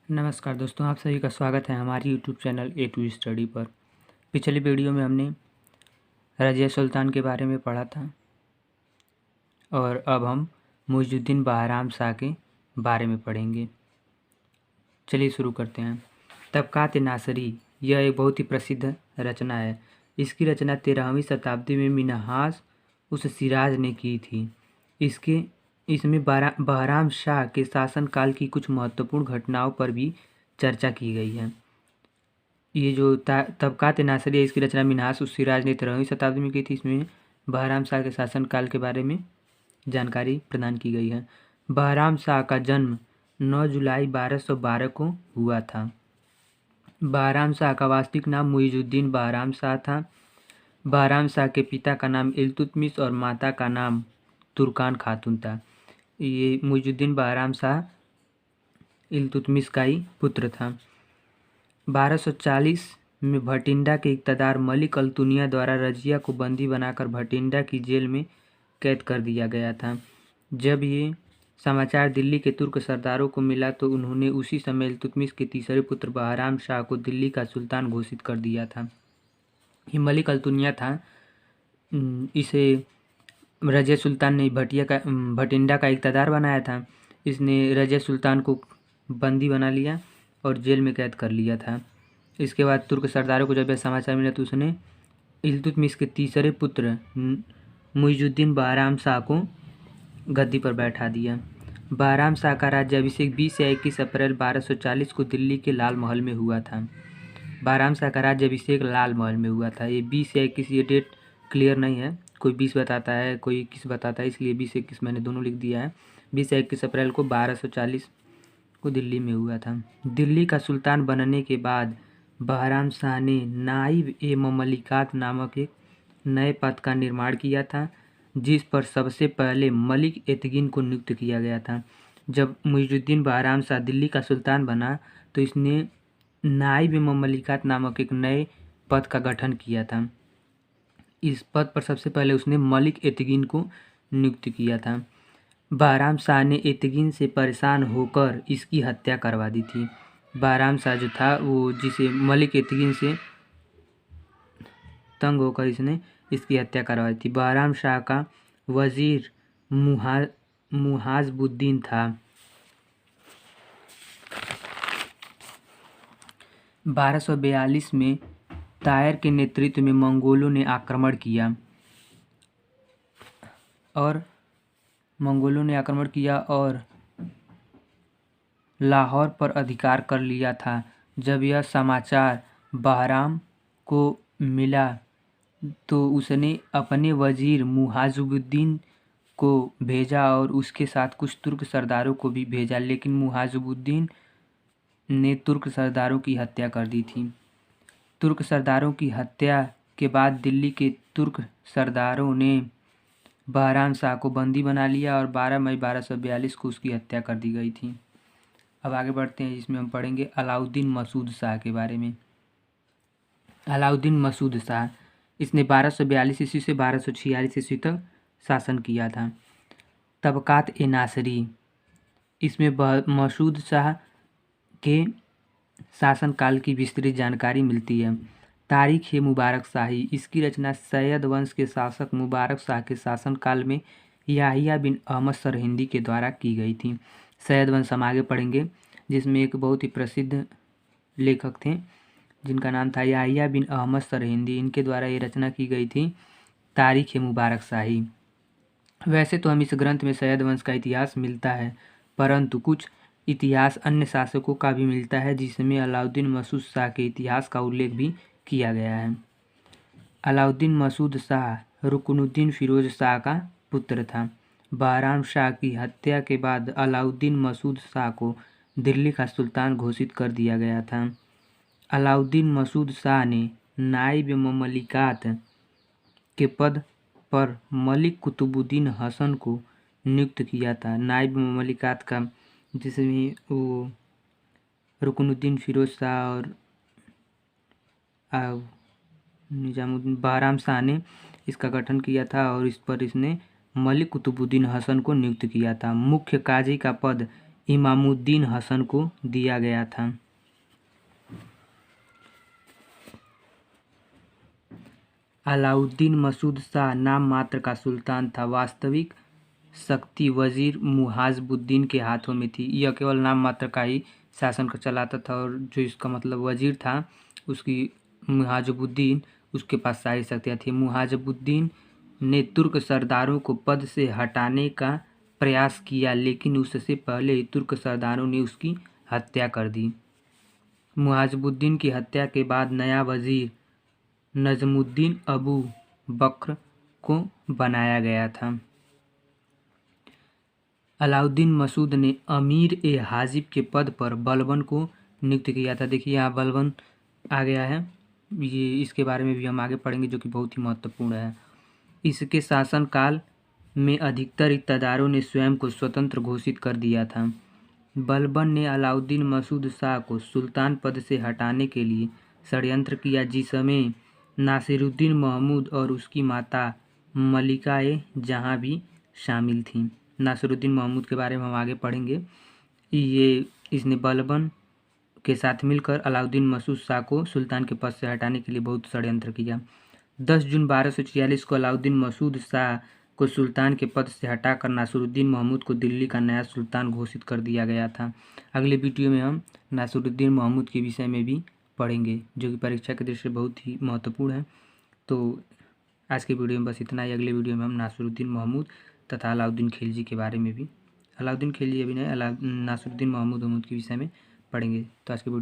नमस्कार दोस्तों, आप सभी का स्वागत है हमारी YouTube channel A to study पर। पिछली वीडियो में हमने रज़िया सुल्तान के बारे में पढ़ा था और अब हम मुइजुद्दीन बहराम शाह के बारे में पढ़ेंगे। चलिए शुरू करते हैं। तबकात नासरी यह एक बहुत ही प्रसिद्ध रचना है। इसकी रचना 13वीं शताब्दी में मिन्हाज उस सिराज ने की थी। इसमें बहराम शाह के शासनकाल की कुछ महत्वपूर्ण घटनाओं पर भी चर्चा की गई है। ये जो तबकात नासरी है, इसकी रचना मिन्हाज उस सिराज ने 13वीं शताब्दी में की थी। इसमें बहराम शाह के शासनकाल के बारे में जानकारी प्रदान की गई है। बहराम शाह का जन्म 9 जुलाई 1212 को हुआ था। बहराम शाह का वास्तविक नाम मुइजुद्दीन बहराम शाह था। बहराम शाह के पिता का नाम इल्तुतमिश और माता का नाम तुर्कान खातून था। ये मुइजुद्दीन बहराम शाह इल्तुतमिश का ही पुत्र था। 1240 में भटिंडा के इक़्तिदार मलिक अल्तुनिया द्वारा रज़िया को बंदी बनाकर भटिंडा की जेल में कैद कर दिया गया था। जब ये समाचार दिल्ली के तुर्क सरदारों को मिला तो उन्होंने उसी समय इल्तुतमिश के तीसरे पुत्र बहराम शाह को दिल्ली का सुल्तान घोषित कर दिया था। ये मलिक अल्तुनिया था। इसे रज़िया सुल्तान ने भटिंडा का इक़्तिदार बनाया था। इसने रज़िया सुल्तान को बंदी बना लिया और जेल में कैद कर लिया था। इसके बाद तुर्क सरदारों को जब यह समाचार मिला तो उसने इल्तुतमिश के तीसरे पुत्र मुइजुद्दीन बहराम शाह को गद्दी पर बैठा दिया। बहराम शाह का राज्याभिषेक 20 या 21 अप्रैल 1240 को दिल्ली के लाल महल में हुआ था। बहराम शाह का राज्याभिषेक लाल महल में हुआ था। ये 20 या 21, ये डेट क्लियर नहीं है, कोई 20 बताता है, कोई 21 बताता है, इसलिए 20-21 मैंने दोनों लिख दिया है। 20 या 21 अप्रैल को 1240 को दिल्ली में हुआ था। दिल्ली का सुल्तान बनने के बाद बहराम शाह ने नाइब ए ममलिकात नामक एक नए पद का निर्माण किया था, जिस पर सबसे पहले मलिक एतगिन को नियुक्त किया गया था। जब मुइजुद्दीन बहराम शाह दिल्ली का सुल्तान बना तो इसने नाइब ए ममलिकात नामक एक नए पद का गठन किया था। इस पद पर सबसे पहले उसने मलिक एतगिन को नियुक्त किया था। बहराम शाह ने एतगिन से परेशान होकर इसकी हत्या करवा दी थी। बहराम शाह जो था वो जिसे मलिक एतगिन से तंग होकर इसने इसकी हत्या करवाई थी। बहराम शाह का वजीर मुहाजबुद्दीन था। 1242 में तायर के नेतृत्व में मंगोलों ने आक्रमण किया और लाहौर पर अधिकार कर लिया था। जब यह समाचार बहराम को मिला तो उसने अपने वजीर मुहाजुबुद्दीन को भेजा और उसके साथ कुछ तुर्क सरदारों को भी भेजा, लेकिन मुहाजुबुद्दीन ने तुर्क सरदारों की हत्या कर दी थी। तुर्क सरदारों की हत्या के बाद दिल्ली के तुर्क सरदारों ने बहराम शाह को बंदी बना लिया और 12 मई 1242 को उसकी हत्या कर दी गई थी। अब आगे बढ़ते हैं, जिसमें हम पढ़ेंगे अलाउद्दीन मसूद शाह के बारे में। अलाउद्दीन मसूद शाह, इसने 1242 ईस्वी से 1246 ईस्वी तक शासन किया था। तबकात ए नासरी, इसमें मसूद शाह के शासनकाल की विस्तृत जानकारी मिलती है। तारीख ए मुबारक शाही, इसकी रचना सैयद वंश के शासक मुबारक शाह के शासनकाल में याहिया बिन अहमद सरहिंदी के द्वारा की गई थी। सैयद वंश हम आगे पढ़ेंगे, जिसमें एक बहुत ही प्रसिद्ध लेखक थे जिनका नाम था याहिया बिन अहमद सरहिंदी। इनके द्वारा ये रचना की गई थी तारीख ए मुबारक शाही। वैसे तो हम इस ग्रंथ में सैयद वंश का इतिहास मिलता है, परंतु कुछ इतिहास अन्य शासकों का भी मिलता है, जिसमें अलाउद्दीन मसूद शाह के इतिहास का उल्लेख भी किया गया है। अलाउद्दीन मसूद शाह रुकनुद्दीन फिरोज शाह का पुत्र था। बहराम शाह की हत्या के बाद अलाउद्दीन मसूद शाह को दिल्ली का सुल्तान घोषित कर दिया गया था। अलाउद्दीन मसूद शाह ने नाइब ममलिकात के पद पर मलिक कुतुबुद्दीन हसन को नियुक्त किया था। नाइब ममलिकात का जिसमें वो रुकनुद्दीन फिरोज शाह और निजामुद्दीन बहराम शाह ने इसका गठन किया था और इस पर इसने मलिक कुतुबुद्दीन हसन को नियुक्त किया था। मुख्य काजी का पद इमामुद्दीन हसन को दिया गया था। अलाउद्दीन मसूद शाह नाम मात्र का सुल्तान था, वास्तविक शक्ति वजीर मुहाजुबुद्दीन के हाथों में थी। यह केवल नाम मात्र का ही शासन को चलाता था और जो इसका मतलब वजीर था उसकी मुहाजुबुद्दीन, उसके पास सारी शक्तियाँ थी। मुहाजुबुद्दीन ने तुर्क सरदारों को पद से हटाने का प्रयास किया, लेकिन उससे पहले ही तुर्क सरदारों ने उसकी हत्या कर दी। मुहाजुबुद्दीन की हत्या के बाद नया वजीर नजमुद्दीन अबू बक्र को बनाया गया था। अलाउद्दीन मसूद ने अमीर ए हाजिब के पद पर बलबन को नियुक्त किया था। देखिए यहाँ बलबन आ गया है, ये इसके बारे में भी हम आगे पढ़ेंगे जो कि बहुत ही महत्वपूर्ण है। इसके शासनकाल में अधिकतर इक़्तिदारों ने स्वयं को स्वतंत्र घोषित कर दिया था। बलबन ने अलाउद्दीन मसूद शाह को सुल्तान पद से हटाने के लिए षड्यंत्र किया, जिसमें नासिरुद्दीन महमूद और उसकी माता मलिका ए जहाँ भी शामिल थीं। नासिरुद्दीन महमूद के बारे में हम आगे पढ़ेंगे। इसने बलबन के साथ मिलकर अलाउद्दीन मसूद शाह को सुल्तान के पद से हटाने के लिए बहुत षड्यंत्र किया। 10 जून 1246 को अलाउद्दीन मसूद शाह को सुल्तान के पद से हटाकर नासिरुद्दीन महमूद को दिल्ली का नया सुल्तान घोषित कर दिया गया था। अगले वीडियो में हम नासिरुद्दीन महमूद के विषय में भी पढ़ेंगे जो कि परीक्षा के दृष्टि से बहुत ही महत्वपूर्ण है। तो आज के वीडियो में बस इतना ही। अगले वीडियो में हम नासिरुद्दीन महमूद तथा अलाउद्दीन खिलजी के बारे में भी, अलाउद्दीन खिलजी अभी नहीं, नासिरुद्दीन महमूद के विषय में पढ़ेंगे। तो आज के वीडियो